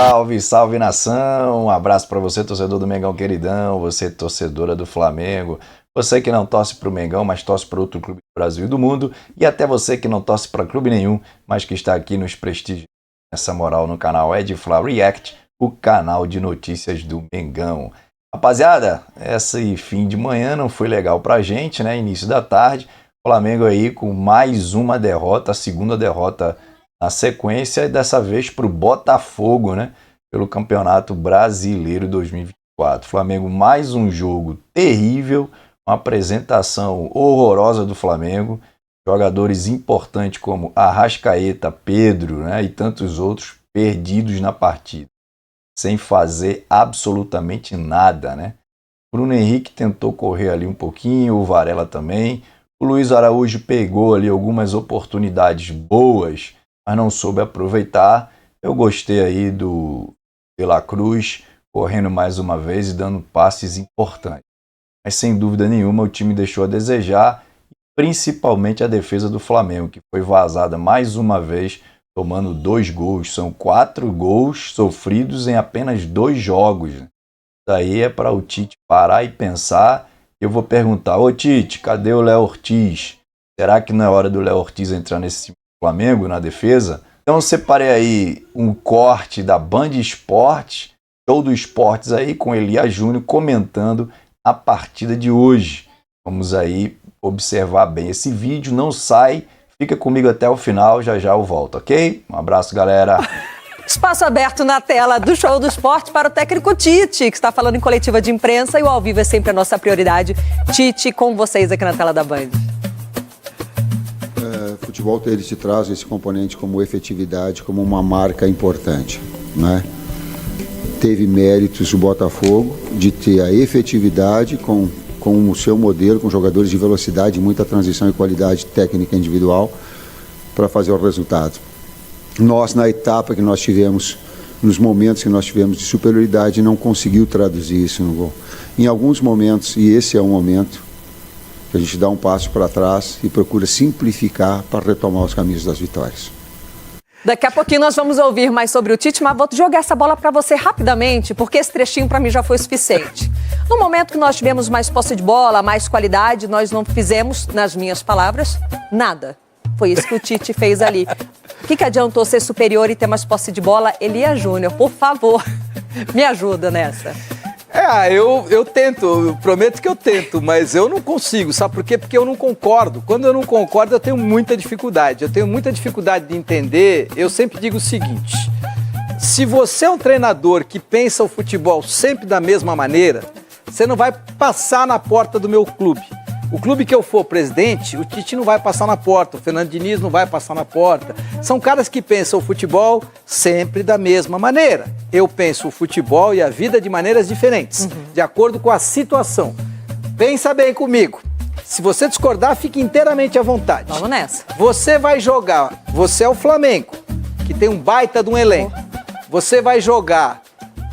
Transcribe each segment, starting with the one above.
Salve, salve nação! Um abraço para você, torcedor do Mengão queridão, você torcedora do Flamengo, você que não torce para o Mengão, mas torce para outro clube do Brasil e do mundo, e até você que não torce para clube nenhum, mas que está aqui nos prestigiando essa moral no canal Edfla React, o canal de notícias do Mengão. Rapaziada, esse fim de manhã não foi legal pra gente, né? Início da tarde, Flamengo aí com mais uma derrota, a segunda derrota na sequência, e dessa vez para o Botafogo, né? Pelo Campeonato Brasileiro 2024. Flamengo, mais um jogo terrível, uma apresentação horrorosa do Flamengo, jogadores importantes como Arrascaeta, Pedro, né? E tantos outros perdidos na partida, sem fazer absolutamente nada, né? Bruno Henrique tentou correr ali um pouquinho, o Varela também. O Luiz Araújo pegou ali algumas oportunidades boas, mas não soube aproveitar. Eu gostei aí do De La Cruz correndo mais uma vez e dando passes importantes. Mas sem dúvida nenhuma o time deixou a desejar, principalmente a defesa do Flamengo, que foi vazada mais uma vez, tomando 2 gols. São 4 gols sofridos em apenas 2 jogos. Daí é para o Tite parar e pensar. Eu vou perguntar, ô Tite, cadê o Léo Ortiz? Será que não é hora do Léo Ortiz entrar nesse Flamengo na defesa? Então eu separei aí um corte da Band Esportes, show do Esportes aí, com Elias Júnior comentando a partida de hoje. Vamos aí observar bem esse vídeo, não sai. Fica comigo até o final, já já eu volto, ok? Um abraço, galera. Espaço aberto na tela do Show do Esporte para o técnico Tite, que está falando em coletiva de imprensa, e o ao vivo é sempre a nossa prioridade. Tite, com vocês aqui na tela da Band. Futebol, ele te traz esse componente como efetividade, como uma marca importante, né? Teve méritos o Botafogo de ter a efetividade com o seu modelo, com jogadores de velocidade, muita transição e qualidade técnica individual para fazer o resultado. Nós, na etapa que nós tivemos, nos momentos que nós tivemos de superioridade, não conseguiu traduzir isso no gol. Em alguns momentos, e esse é um momento, que a gente dá um passo para trás e procura simplificar para retomar os caminhos das vitórias. Daqui a pouquinho nós vamos ouvir mais sobre o Tite, mas vou jogar essa bola para você rapidamente, porque esse trechinho para mim já foi suficiente. No momento que nós tivemos mais posse de bola, mais qualidade, nós não fizemos, nas minhas palavras, nada. Foi isso que o Tite fez ali. O que adiantou ser superior e ter mais posse de bola? Elias Júnior, por favor, me ajuda nessa. Eu tento, eu prometo que eu tento, mas eu não consigo, sabe por quê? Porque eu não concordo. Quando eu não concordo, eu tenho muita dificuldade. Eu tenho muita dificuldade de entender. Eu sempre digo o seguinte: se você é um treinador que pensa o futebol sempre da mesma maneira, você não vai passar na porta do meu clube. O clube que eu for presidente, o Tite não vai passar na porta, o Fernando Diniz não vai passar na porta. São caras que pensam o futebol sempre da mesma maneira. Eu penso o futebol e a vida de maneiras diferentes, de acordo com a situação. Pensa bem comigo. Se você discordar, fique inteiramente à vontade. Vamos nessa. Você vai jogar, você é o Flamengo, que tem um baita de um elenco. Você vai jogar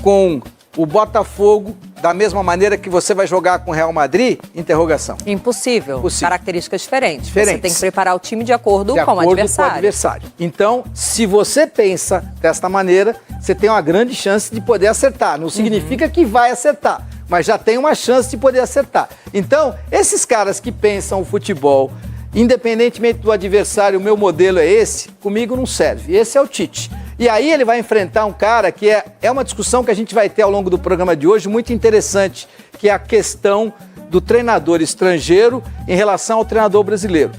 com o Botafogo da mesma maneira que você vai jogar com o Real Madrid? Interrogação. Impossível. Características diferentes. Diferentes. Você tem que preparar o time de acordo com o adversário. Então, se você pensa desta maneira, você tem uma grande chance de poder acertar. Não significa que vai acertar, mas já tem uma chance de poder acertar. Então, esses caras que pensam o futebol, independentemente do adversário, o meu modelo é esse, comigo não serve. Esse é o Tite. E aí ele vai enfrentar um cara que é uma discussão que a gente vai ter ao longo do programa de hoje, muito interessante, que é a questão do treinador estrangeiro em relação ao treinador brasileiro.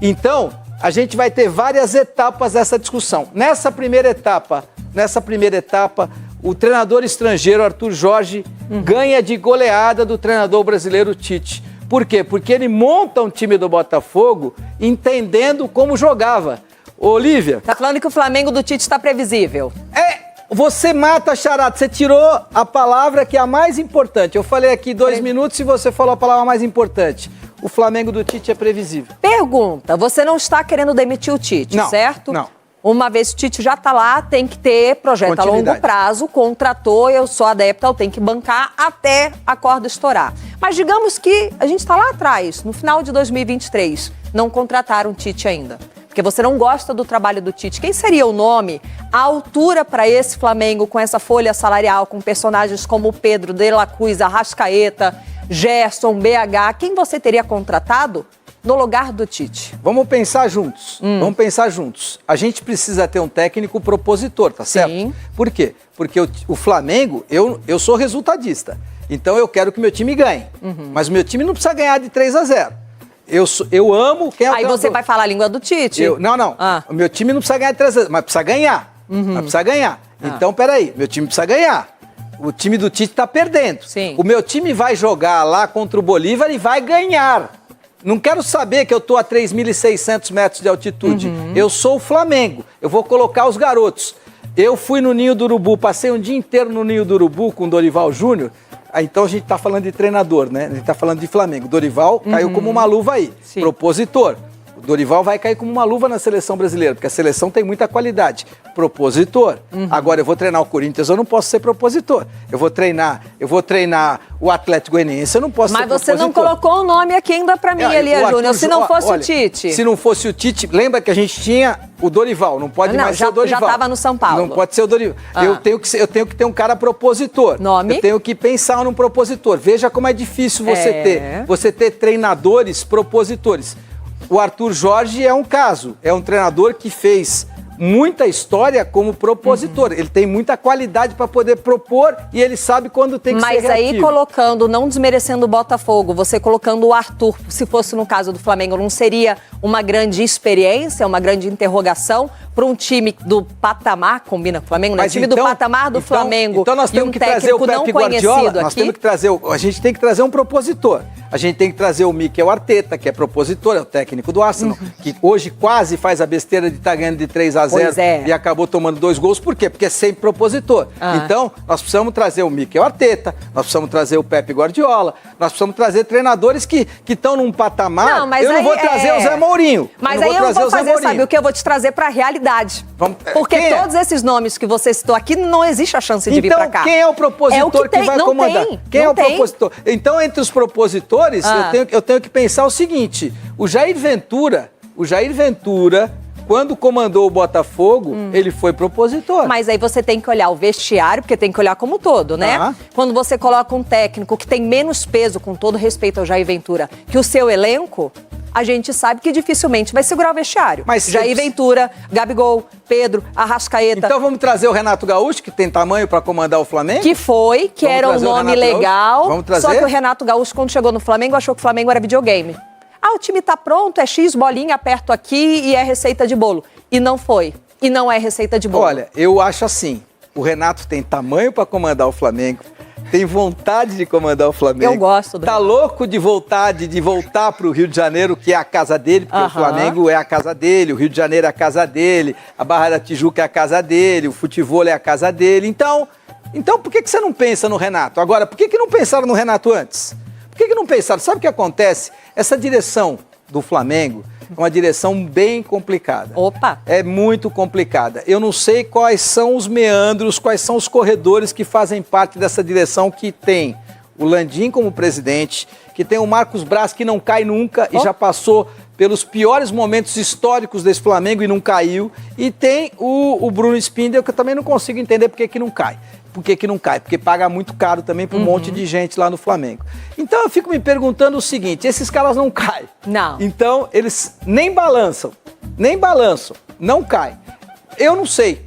Então, a gente vai ter várias etapas dessa discussão. Nessa primeira etapa, o treinador estrangeiro, Arthur Jorge, ganha de goleada do treinador brasileiro Tite. Por quê? Porque ele monta um time do Botafogo entendendo como jogava. Olívia. Tá falando que o Flamengo do Tite está previsível. Você mata a charada, você tirou a palavra que é a mais importante. Eu falei aqui 2 minutos e você falou a palavra mais importante. O Flamengo do Tite é previsível. Pergunta, você não está querendo demitir o Tite, não, certo? Não. Uma vez que o Tite já está lá, tem que ter projeto a longo prazo, contratou, eu sou adepta, eu tenho que bancar até a corda estourar. Mas digamos que a gente está lá atrás, no final de 2023, não contrataram o Tite ainda. porque você não gosta do trabalho do Tite, quem seria o nome à altura para esse Flamengo com essa folha salarial, com personagens como o Pedro, De La Cruz, Arrascaeta, Gerson, BH, quem você teria contratado no lugar do Tite? Vamos pensar juntos. Vamos pensar juntos. A gente precisa ter um técnico propositor, tá certo? Sim. Por quê? Porque o Flamengo, eu sou resultadista. Então eu quero que meu time ganhe. Mas o meu time não precisa ganhar de 3-0. Eu amo quem é o Aí você vai falar a língua do Tite? Não. O meu time não precisa ganhar de 3-0, mas precisa ganhar. Mas precisa ganhar. Então, peraí, meu time precisa ganhar. O time do Tite tá perdendo. Sim. O meu time vai jogar lá contra o Bolívar e vai ganhar. Não quero saber que eu tô a 3.600 metros de altitude. Eu sou o Flamengo. Eu vou colocar os garotos. Eu fui no Ninho do Urubu, passei um dia inteiro no Ninho do Urubu com o Dorival Júnior. Então a gente tá falando de treinador, né? A gente tá falando de Flamengo. Dorival caiu como uma luva aí. Sim. Propositor. O Dorival vai cair como uma luva na seleção brasileira, porque a seleção tem muita qualidade. Propositor. Agora, eu vou treinar o Corinthians, eu não posso ser propositor. Eu vou treinar o Atlético Goianiense, eu não posso ser propositor. Mas você não colocou o nome aqui ainda pra mim, Elia Júnior. Se não fosse o Tite. Se não fosse o Tite, lembra que a gente tinha o Dorival, não pode mais ser o Dorival. Já estava no São Paulo. Não pode ser o Dorival. Eu tenho que ter um cara propositor. Nome? Eu tenho que pensar num propositor. Veja como é difícil você ter treinadores propositores. O Arthur Jorge é um caso, é um treinador que fez muita história como propositor. Ele tem muita qualidade para poder propor e ele sabe quando tem que ser reativo. Mas aí colocando, não desmerecendo o Botafogo, você colocando o Arthur, se fosse no caso do Flamengo, não seria uma grande experiência, uma grande interrogação para um time do patamar, combina com o Flamengo, né? Time do patamar do Flamengo. Então nós temos que trazer o Pepe Guardiola, a gente tem que trazer um propositor. A gente tem que trazer o Mikel Arteta, que é propositor, é o técnico do Arsenal, que hoje quase faz a besteira de estar ganhando de 3-0 e acabou tomando 2 gols. Por quê? Porque é sempre propositor. Então, nós precisamos trazer o Mikel Arteta, nós precisamos trazer o Pepe Guardiola, nós precisamos trazer treinadores que estão num patamar. Não, mas eu não vou trazer o Zé Mourinho. Mas aí eu vou fazer, sabe o que? Eu vou te trazer pra realidade. Porque todos esses nomes que você citou aqui, não existe a chance de vir pra cá. Então, quem é o propositor que vai comandar? Quem é o propositor? Então, entre os propositores, eu tenho que pensar o seguinte: o Jair Ventura, quando comandou o Botafogo, ele foi propositor. Mas aí você tem que olhar o vestiário, porque tem que olhar como todo, né? Quando você coloca um técnico que tem menos peso, com todo respeito ao Jair Ventura, que o seu elenco, a gente sabe que dificilmente vai segurar o vestiário. Mas Jair Ventura, Gabigol, Pedro, Arrascaeta. Então vamos trazer o Renato Gaúcho, que tem tamanho para comandar o Flamengo? Que era um nome legal. Vamos trazer? Só que o Renato Gaúcho, quando chegou no Flamengo, achou que o Flamengo era videogame. O time tá pronto, é X bolinha, aperto aqui e é receita de bolo. E não foi. E não é receita de bolo. Olha, eu acho assim, o Renato tem tamanho para comandar o Flamengo, tem vontade de comandar o Flamengo. Eu gosto do Tá louco de vontade de voltar pro Rio de Janeiro, que é a casa dele, porque o Flamengo é a casa dele, o Rio de Janeiro é a casa dele, a Barra da Tijuca é a casa dele, o futebol é a casa dele. Então por que você não pensa no Renato? Agora, por que não pensaram no Renato antes? Por que não pensaram? Sabe o que acontece? Essa direção do Flamengo é uma direção bem complicada. Opa! É muito complicada. Eu não sei quais são os meandros, quais são os corredores que fazem parte dessa direção, que tem o Landim como presidente, que tem o Marcos Braz, que não cai nunca e já passou pelos piores momentos históricos desse Flamengo e não caiu, e tem o Bruno Spindel, que eu também não consigo entender por que não cai. Por que não cai? Porque paga muito caro também para um monte de gente lá no Flamengo. Então eu fico me perguntando o seguinte: esses caras não caem. Não. Então eles nem balançam, não caem. Eu não sei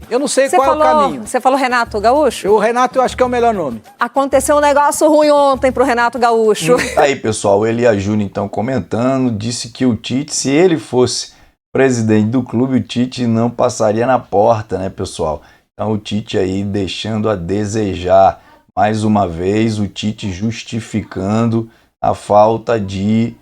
qual é o caminho. Você falou Renato Gaúcho? O Renato eu acho que é o melhor nome. Aconteceu um negócio ruim ontem pro Renato Gaúcho. Aí, pessoal, o Elia Júnior, então, comentando, disse que o Tite, se ele fosse presidente do clube, o Tite não passaria na porta, né, pessoal? Então, o Tite aí deixando a desejar. Mais uma vez, o Tite justificando a falta de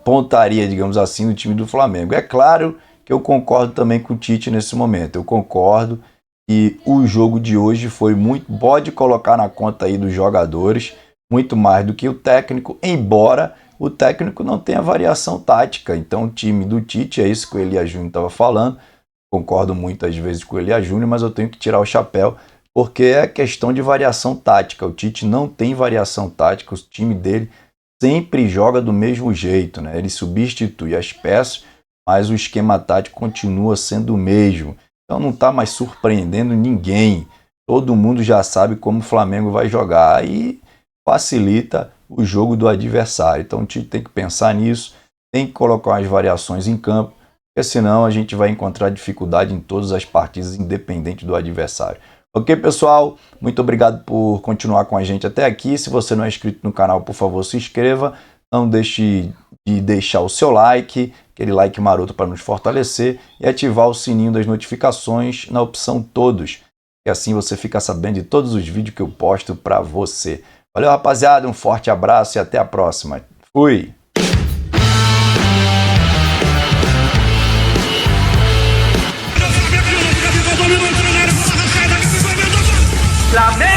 pontaria, digamos assim, no time do Flamengo. É claro que eu concordo também com o Tite nesse momento. Eu concordo que o jogo de hoje foi muito... Pode colocar na conta aí dos jogadores, muito mais do que o técnico, embora o técnico não tenha variação tática. Então, o time do Tite, é isso que o Elia Júnior estava falando. Concordo muitas vezes com o Elia Júnior, mas eu tenho que tirar o chapéu, porque é questão de variação tática. O Tite não tem variação tática, o time dele sempre joga do mesmo jeito, né? Ele substitui as peças mas o esquema tático continua sendo o mesmo. Então não está mais surpreendendo ninguém. Todo mundo já sabe como o Flamengo vai jogar e facilita o jogo do adversário. Então o Tite tem que pensar nisso, tem que colocar umas variações em campo, porque senão a gente vai encontrar dificuldade em todas as partidas, independente do adversário. Ok, pessoal? Muito obrigado por continuar com a gente até aqui. Se você não é inscrito no canal, por favor, se inscreva. Não deixe de deixar o seu like, aquele like maroto para nos fortalecer, e ativar o sininho das notificações na opção todos. E assim você fica sabendo de todos os vídeos que eu posto para você. Valeu, rapaziada, um forte abraço e até a próxima. Fui! Flamengo!